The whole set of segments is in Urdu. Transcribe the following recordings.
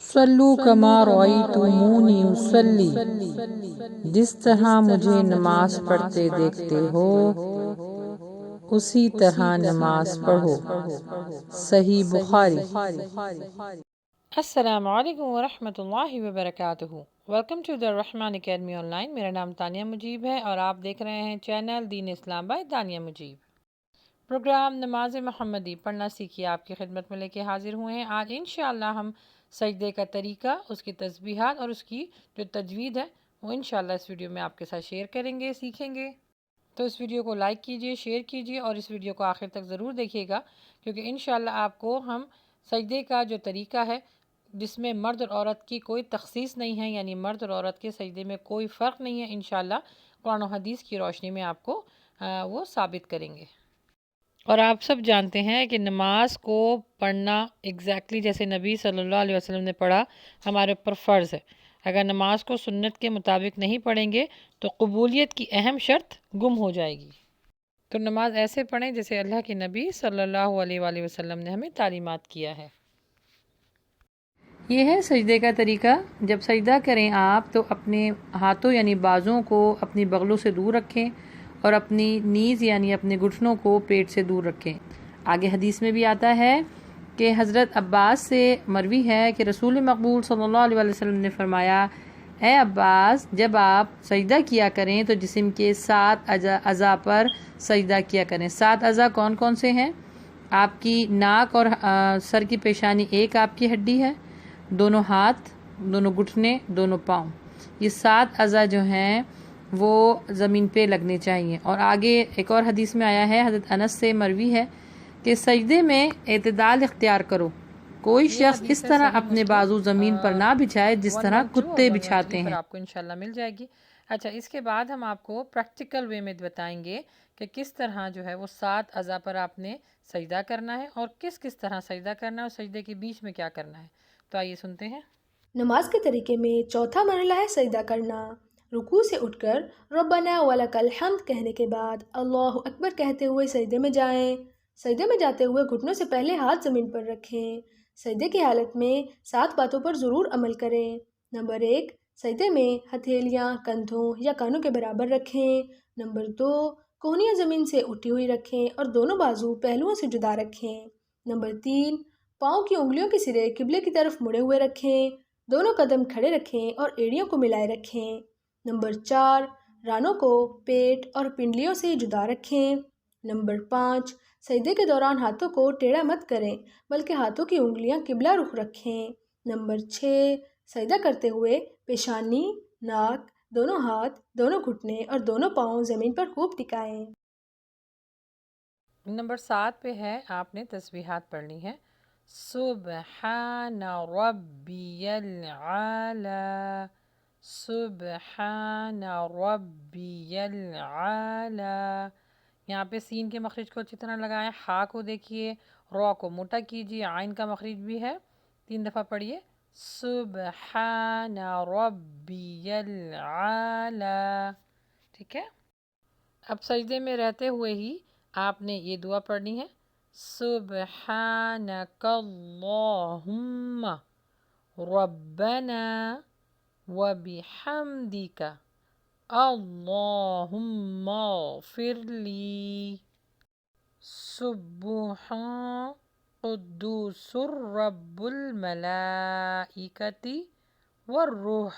صلو کما رأیتمونی اصلی، جس طرح مجھے نماز پڑھتے دیکھتے ہو اسی طرح نماز پڑھو۔ صحیح بخاری۔ السلام علیکم ورحمۃ اللہ وبرکاتہ۔ Welcome to the Rahman academy online. میرا نام تانیہ مجیب ہے اور آپ دیکھ رہے ہیں channel Deen Islam by Tania Mujeeb. Programme نماز محمدی پڑھنا سیکھیے آپ کی خدمت میں لے کے حاضر ہوئے ہیں۔ آج انشاءاللہ ہم سجدے کا طریقہ، اس کی تسبیحات اور اس کی جو تجوید ہے وہ انشاءاللہ اس ویڈیو میں آپ کے ساتھ شیئر کریں گے، سیکھیں گے۔ تو اس ویڈیو کو لائک کیجئے، شیئر کیجئے اور اس ویڈیو کو آخر تک ضرور دیکھیے گا، کیونکہ انشاءاللہ آپ کو ہم سجدے کا جو طریقہ ہے جس میں مرد اور عورت کی کوئی تخصیص نہیں ہے، یعنی مرد اور عورت کے سجدے میں کوئی فرق نہیں ہے، انشاءاللہ قرآن و حدیث کی روشنی میں آپ کو وہ ثابت کریں گے۔ اور آپ سب جانتے ہیں کہ نماز کو پڑھنا ایگزیکٹلی جیسے نبی صلی اللہ علیہ وسلم نے پڑھا ہمارے اوپر فرض ہے۔ اگر نماز کو سنت کے مطابق نہیں پڑھیں گے تو قبولیت کی اہم شرط گم ہو جائے گی۔ تو نماز ایسے پڑھیں جیسے اللہ کے نبی صلی اللہ علیہ وآلہ وسلم نے ہمیں تعلیمات کیا ہے۔ یہ ہے سجدے کا طریقہ۔ جب سجدہ کریں آپ تو اپنے ہاتھوں یعنی بازوں کو اپنی بغلوں سے دور رکھیں اور اپنی نیز یعنی اپنے گھٹنوں کو پیٹ سے دور رکھیں۔ آگے حدیث میں بھی آتا ہے کہ حضرت عباس سے مروی ہے کہ رسول مقبول صلی اللہ علیہ وسلم نے فرمایا، اے عباس، جب آپ سجدہ کیا کریں تو جسم کے 7 اعضاء پر سجدہ کیا کریں۔ 7 اعضاء کون کون سے ہیں؟ آپ کی ناک اور سر کی پیشانی ایک آپ کی ہڈی ہے، دونوں ہاتھ، دونوں گھٹنے، دونوں پاؤں، یہ 7 اعضاء جو ہیں وہ زمین پہ لگنے چاہیے۔ اور آگے ایک اور حدیث میں آیا ہے، حضرت انس سے مروی ہے کہ سجدے میں اعتدال اختیار کرو، کوئی شخص اس طرح اپنے بازو زمین پر نہ بچھائے جس طرح کتے بچھاتے ہیں۔ آپ کو انشاءاللہ مل جائے گی۔ اچھا، اس کے بعد ہم آپ کو پریکٹیکل وے میں بتائیں گے کہ کس طرح جو ہے وہ 7 اعضاء پر آپ نے سجدہ کرنا ہے اور کس کس طرح سجدہ کرنا ہے اور سجدے کے بیچ میں کیا کرنا ہے۔ تو آئیے سنتے ہیں۔ نماز کے طریقے میں چوتھا مرحلہ ہے سجدہ کرنا۔ رکوع سے اٹھ کر ربنا ولک الحمد کہنے کے بعد اللہ اکبر کہتے ہوئے سجدے میں جائیں۔ سجدے میں جاتے ہوئے گھٹنوں سے پہلے ہاتھ زمین پر رکھیں۔ سجدے کی حالت میں 7 باتوں پر ضرور عمل کریں۔ نمبر 1، سجدے میں ہتھیلیاں کندھوں یا کانوں کے برابر رکھیں۔ نمبر 2، کونیاں زمین سے اٹھی ہوئی رکھیں اور دونوں بازو پہلوؤں سے جدا رکھیں۔ نمبر 3، پاؤں کی انگلیوں کے سرے قبلے کی طرف مڑے ہوئے رکھیں، دونوں قدم کھڑے رکھیں اور ایڑیوں کو ملائے رکھیں۔ نمبر 4، رانوں کو پیٹ اور پنڈلیوں سے جدا رکھیں۔ نمبر 5، سجدے کے دوران ہاتھوں کو ٹیڑھا مت کریں بلکہ ہاتھوں کی انگلیاں قبلہ رخ رکھیں۔ نمبر 6، سجدہ کرتے ہوئے پیشانی، ناک، دونوں ہاتھ، دونوں گھٹنے اور دونوں پاؤں زمین پر خوب ٹکائیں۔ نمبر 7 پہ ہے آپ نے تسبیحات پڑھنی ہے۔ سبحان ربی العلی، سبحان ربی العلی۔ یہاں پہ سین کے مخرج کو اچھی طرح لگائیں، ہا کو دیکھیے، رو کو موٹا کیجیے، عین کا مخرج بھی ہے، 3 دفعہ پڑھیے، سبحان ربی العلی۔ ٹھیک ہے؟ اب سجدے میں رہتے ہوئے ہی آپ نے یہ دعا پڑھنی ہے، سبحانک اللہم ربنا وبحمدک اللہم اغفر لی، سبحان قدوس رب الملائکۃ والروح۔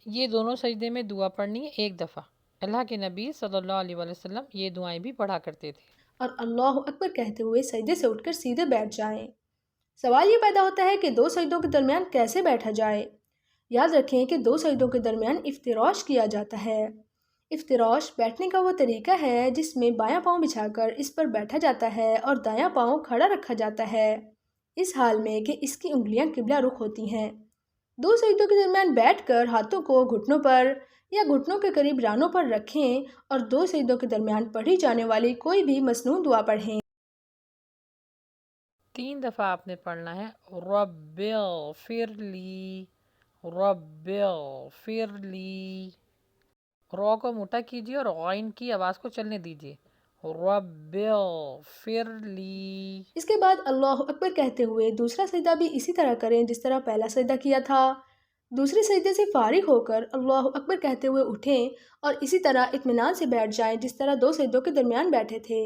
یہ دونوں سجدے میں دعا پڑھنی ہے 1 دفعہ۔ اللہ کے نبی صلی اللہ علیہ وآلہ وسلم یہ دعائیں بھی پڑھا کرتے تھے۔ اور اللہ اکبر کہتے ہوئے سجدے سے اٹھ کر سیدھے بیٹھ جائیں۔ سوال یہ پیدا ہوتا ہے کہ 2 سجدوں کے درمیان کیسے بیٹھا جائے؟ یاد رکھیں کہ 2 سجدوں کے درمیان افتراش کیا جاتا ہے۔ افتراش بیٹھنے کا وہ طریقہ ہے جس میں بایاں پاؤں بچھا کر اس پر بیٹھا جاتا ہے اور دایاں پاؤں کھڑا رکھا جاتا ہے، اس حال میں کہ اس کی انگلیاں قبلہ رخ ہوتی ہیں۔ 2 سجدوں کے درمیان بیٹھ کر ہاتھوں کو گھٹنوں پر یا گھٹنوں کے قریب رانوں پر رکھیں اور 2 سجدوں کے درمیان پڑھی جانے والی کوئی بھی مسنون دعا پڑھیں۔ 3 دفعہ آپ نے پڑھنا ہے، رب اغفر لی، رب اغفر لی۔ رو کو موٹا کیجیے اور غین کی آواز کو چلنے دیجیے، رب اغفر لی۔ اس کے بعد اللہ اکبر کہتے ہوئے دوسرا سجدہ بھی اسی طرح کریں جس طرح پہلا سجدہ کیا تھا۔ دوسرے سجدے سے فارغ ہو کر اللہ اکبر کہتے ہوئے اٹھیں اور اسی طرح اطمینان سے بیٹھ جائیں جس طرح دو سجدوں کے درمیان بیٹھے تھے۔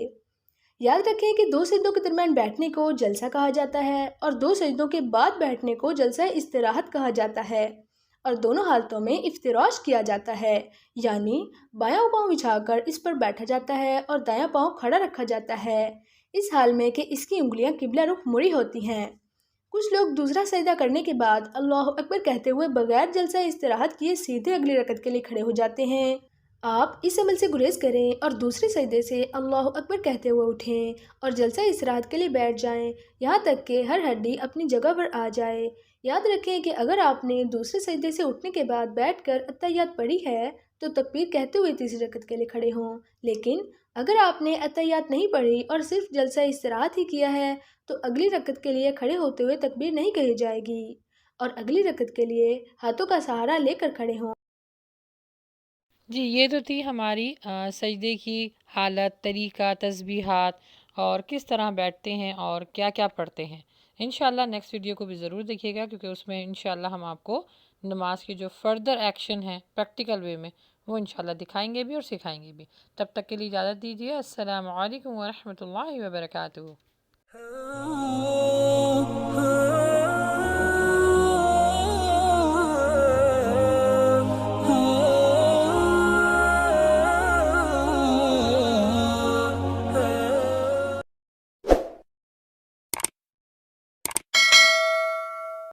یاد رکھیں کہ دو سجدوں کے درمیان بیٹھنے کو جلسہ کہا جاتا ہے اور دو سجدوں کے بعد بیٹھنے کو جلسہ استراحت کہا جاتا ہے، اور دونوں حالتوں میں افتراش کیا جاتا ہے، یعنی بایاں پاؤں بچھا کر اس پر بیٹھا جاتا ہے اور دایاں پاؤں کھڑا رکھا جاتا ہے، اس حال میں کہ اس کی انگلیاں قبلہ رخ مڑی ہوتی ہیں۔ کچھ لوگ دوسرا سجدہ کرنے کے بعد اللہ اکبر کہتے ہوئے بغیر جلسہ استراحت کیے سیدھے اگلی رکعت کے لیے کھڑے ہو جاتے ہیں۔ آپ اس عمل سے گریز کریں اور دوسرے سجدے سے اللہ اکبر کہتے ہوئے اٹھیں اور جلسہ استراحت کے لیے بیٹھ جائیں یہاں تک کہ ہر ہڈی اپنی جگہ پر آ جائے۔ یاد رکھیں کہ اگر آپ نے دوسرے سجدے سے اٹھنے کے بعد بیٹھ کر اتحیات پڑھی ہے تو تکبیر کہتے ہوئے تیسری رکعت کے لیے کھڑے ہوں، لیکن اگر آپ نے اتحیات نہیں پڑھی اور صرف جلسہ استراحت ہی کیا ہے تو اگلی رکعت کے لیے کھڑے ہوتے ہوئے تکبیر نہیں کہی جائے گی اور اگلی رکعت کے لیے ہاتھوں کا سہارا لے کر کھڑے ہوں۔ جی یہ تو تھی ہماری سجدے کی حالت، طریقہ، تسبیحات اور کس طرح بیٹھتے ہیں اور کیا کیا پڑھتے ہیں۔ انشاءاللہ نیکسٹ ویڈیو کو بھی ضرور دیکھیے گا، کیونکہ اس میں انشاءاللہ ہم آپ کو نماز کے جو فردر ایکشن ہیں پریکٹیکل وے میں وہ انشاءاللہ دکھائیں گے بھی اور سکھائیں گے بھی۔ تب تک کے لیے اجازت دیجیے۔ السلام علیکم ورحمۃ اللہ وبرکاتہ۔